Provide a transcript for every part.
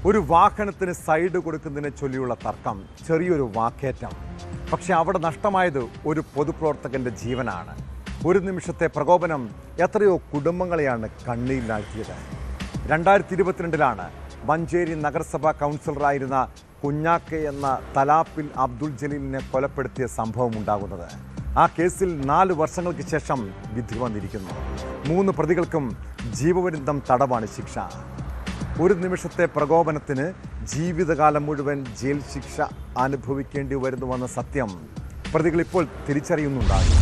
ഒരു വാഹനത്തിന് സൈഡ് കൊടുക്കുന്നതിനെ ചൊല്ലിയുള്ള തർക്കം, ചെറിയൊരു വാക്കേറ്റം. പക്ഷെ അവിടെ നഷ്ടമായത് ഒരു പൊതുപ്രവർത്തകൻ്റെ ജീവനാണ്. ഒരു നിമിഷത്തെ പ്രകോപനം എത്രയോ കുടുംബങ്ങളെയാണ് കണ്ണീരിലാഴ്ത്തിയത്. 2022 മഞ്ചേരി നഗരസഭാ കൗൺസിലറായിരുന്ന കുഞ്ഞാക്കെ എന്ന തലാപ്പിൽ അബ്ദുൾ ജലീലിനെ കൊലപ്പെടുത്തിയ സംഭവം ഉണ്ടാകുന്നത്. ആ കേസിൽ 4 വർഷങ്ങൾക്ക് ശേഷം വിധി വന്നിരിക്കുന്നു. 3 പ്രതികൾക്കും ജീവപര്യന്തം തടവാണ് ശിക്ഷ. ഒരു നിമിഷത്തെ പ്രകോപനത്തിന് ജീവിതകാലം മുഴുവൻ ജയിൽ ശിക്ഷ അനുഭവിക്കേണ്ടി വരുന്നുവെന്ന സത്യം പ്രതികൾ ഇപ്പോൾ തിരിച്ചറിയുന്നുണ്ടാകും.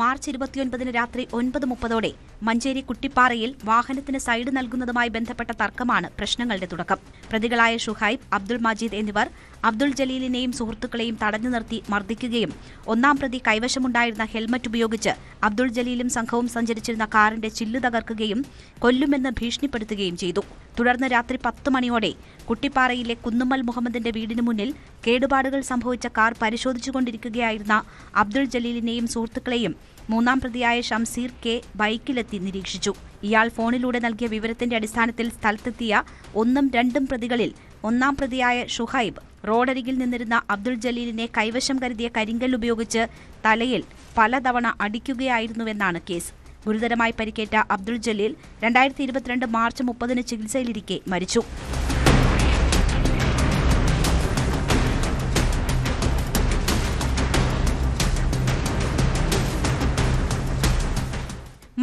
മാർച്ച് 29 രാത്രി 9:30 മഞ്ചേരി കുട്ടിപ്പാറയിൽ വാഹനത്തിന് സൈഡ് നൽകുന്നതുമായി ബന്ധപ്പെട്ട തർക്കമാണ് പ്രശ്നങ്ങളുടെ തുടക്കം. പ്രതികളായ ഷുഹൈബ്, അബ്ദുൾ മജീദ് എന്നിവർ അബ്ദുൾ ജലീലിനെയും സുഹൃത്തുക്കളെയും തടഞ്ഞു നിർത്തി മർദ്ദിക്കുകയും 1-ാം പ്രതി കൈവശമുണ്ടായിരുന്ന ഹെൽമറ്റ് ഉപയോഗിച്ച് അബ്ദുൾ ജലീലും സംഘവും സഞ്ചരിച്ചിരുന്ന കാറിന്റെ ചില്ല് തകർക്കുകയും കൊല്ലുമെന്ന് ഭീഷണിപ്പെടുത്തുകയും ചെയ്തു. തുടർന്ന് രാത്രി 10 മണിയോടെ കുട്ടിപ്പാറയിലെ കുന്നുമ്മൽ മുഹമ്മദിന്റെ വീടിന് മുന്നിൽ കേടുപാടുകൾ സംഭവിച്ച കാർ പരിശോധിച്ചുകൊണ്ടിരിക്കുകയായിരുന്ന അബ്ദുൾ ജലീലിനെയും സുഹൃത്തുക്കളെയും 3-ാം പ്രതിയായ ഷംസീർ കെ ബൈക്കിലെത്തി നിരീക്ഷിച്ചു. ഇയാൾ ഫോണിലൂടെ നൽകിയ വിവരത്തിന്റെ അടിസ്ഥാനത്തിൽ സ്ഥലത്തെത്തിയ 1ഉം 2ഉം പ്രതികളിൽ 1-ാം പ്രതിയായ ഷുഹൈബ് റോഡരികിൽ നിന്നിരുന്ന അബ്ദുൾ ജലീലിനെ കൈവശം കരുതിയ കരിങ്കല്ല് ഉപയോഗിച്ച് തലയിൽ പലതവണ അടിക്കുകയായിരുന്നുവെന്നാണ് കേസ്. ഗുരുതരമായി പരിക്കേറ്റ അബ്ദുൾ ജലീൽ 2022 മാർച്ച് 30 ചികിത്സയിലിരിക്കെ മരിച്ചു.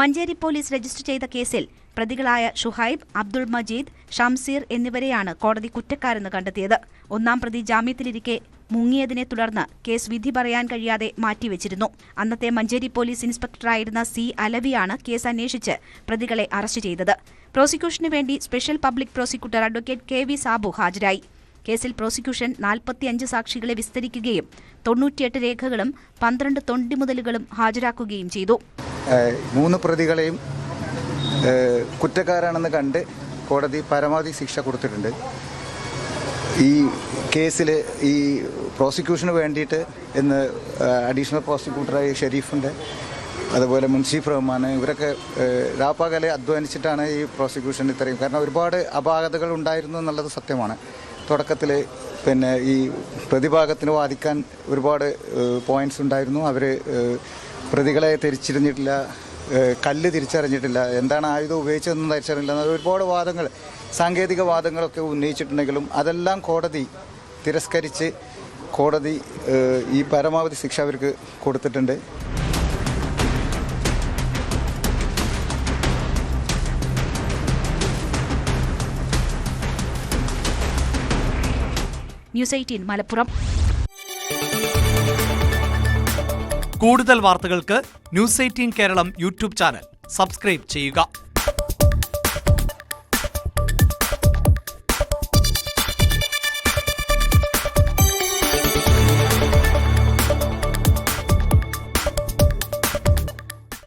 മഞ്ചേരി പോലീസ് രജിസ്റ്റർ ചെയ്ത കേസിൽ പ്രതികളായ ഷുഹൈബ്, അബ്ദുൾ മജീദ്, ഷംസീർ എന്നിവരെയാണ് കോടതി കുറ്റക്കാരെന്ന് കണ്ടെത്തിയത്. 1-ാം പ്രതി ജാമ്യത്തിലിരിക്കെ മുങ്ങിയതിനെ തുടർന്ന് കേസ് വിധി പറയാൻ കഴിയാതെ മാറ്റിവെച്ചിരുന്നു. അന്നത്തെ മഞ്ചേരി പോലീസ് ഇൻസ്പെക്ടറായിരുന്ന സി അലവിയാണ് കേസ് അന്വേഷിച്ച് പ്രതികളെ അറസ്റ്റ് ചെയ്തത്. പ്രോസിക്യൂഷന് വേണ്ടി special public prosecutor advocate KV Sabu ഹാജരായി. കേസിൽ പ്രോസിക്യൂഷൻ 45 സാക്ഷികളെ വിസ്തരിക്കുകയും 98 രേഖകളും 12 തൊണ്ടിമുതലുകളും ഹാജരാക്കുകയും ചെയ്തു. 3 പ്രതികളെയും കുറ്റക്കാരാണെന്ന് കണ്ട് കോടതി പരമാവധി ശിക്ഷ കൊടുത്തിട്ടുണ്ട്. ഈ കേസിൽ ഈ പ്രോസിക്യൂഷന് വേണ്ടിയിട്ട് ഇന്ന് അഡീഷണൽ പ്രോസിക്യൂട്ടറായ ഷെരീഫുണ്ട്, അതുപോലെ മുൻസീഫ് റഹ്മാൻ, ഇവരൊക്കെ രാപ്പകലെ അധ്വാനിച്ചിട്ടാണ് ഈ പ്രോസിക്യൂഷൻ ഇത്രയും. കാരണം ഒരുപാട് അപാകതകൾ ഉണ്ടായിരുന്നു എന്നുള്ളത് സത്യമാണ്. തുടക്കത്തിൽ ഈ പ്രതിഭാഗത്തിന് വാദിക്കാൻ ഒരുപാട് പോയിന്റ്സ് ഉണ്ടായിരുന്നു. അവർ പ്രതികളെ തിരിച്ചറിഞ്ഞിട്ടില്ല, കല്ല് തിരിച്ചറിഞ്ഞിട്ടില്ല, എന്താണ് ആയുധം ഉപയോഗിച്ചതെന്നും തിരിച്ചറിഞ്ഞില്ല. ഒരുപാട് വാദങ്ങൾ, സാങ്കേതിക വാദങ്ങളൊക്കെ ഉന്നയിച്ചിട്ടുണ്ടെങ്കിലും അതെല്ലാം കോടതി തിരസ്കരിച്ച് കോടതി ഈ പരമാവധി ശിക്ഷ അവർക്ക് കൊടുത്തിട്ടുണ്ട്. ന്യൂസ് 18 മലപ്പുറം. കൂടുതൽ വാർത്തകൾക്ക് news 18 Keralam YouTube channel subscribe ചെയ്യുക.